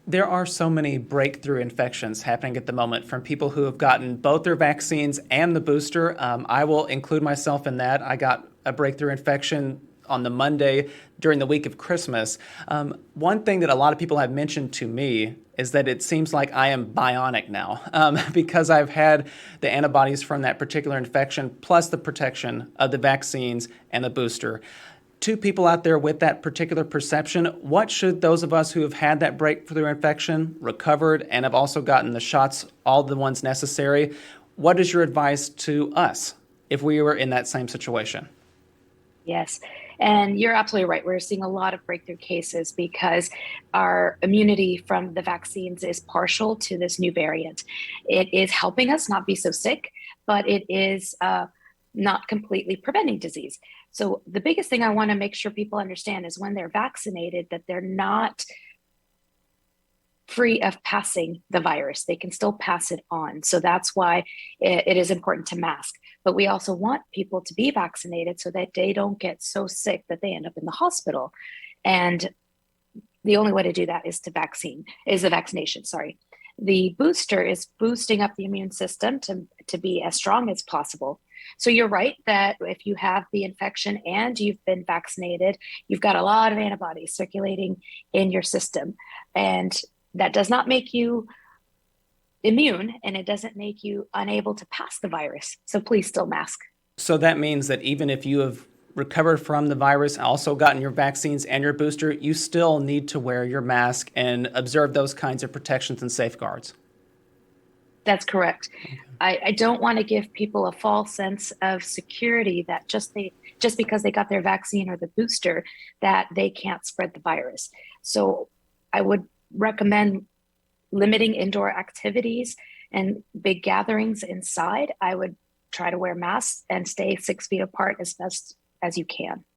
There are so many breakthrough infections happening at the moment from people who have gotten both their vaccines and the booster. I will include myself in that. I got a breakthrough infection on the Monday during the week of Christmas. One thing that a lot of people have mentioned to me is that it seems like I am bionic now because I've had the antibodies from that particular infection plus the protection of the vaccines and the booster. To people out there with that particular perception, what should those of us who have had that breakthrough infection, recovered, and have also gotten the shots, all the ones necessary, what is your advice to us if we were in that same situation? Yes. And you're absolutely right. We're seeing a lot of breakthrough cases because our immunity from the vaccines is partial to this new variant. It is helping us not be so sick, but it is not completely preventing disease. So, the biggest thing I want to make sure people understand is when they're vaccinated, that they're not free of passing the virus. They can still pass it on. So that's why it is important to mask. But we also want people to be vaccinated so that they don't get so sick that they end up in the hospital. And the only way to do that is the vaccination, sorry. The booster is boosting up the immune system to be as strong as possible. So you're right that if you have the infection and you've been vaccinated, you've got a lot of antibodies circulating in your system. And that does not make you immune and it doesn't make you unable to pass the virus. So please still mask. So that means that even if you have recovered from the virus, also gotten your vaccines and your booster, you still need to wear your mask and observe those kinds of protections and safeguards. That's correct. I don't want to give people a false sense of security that just because they got their vaccine or the booster that they can't spread the virus. So I would recommend limiting indoor activities and big gatherings inside. I would try to wear masks and stay 6 feet apart as best as you can.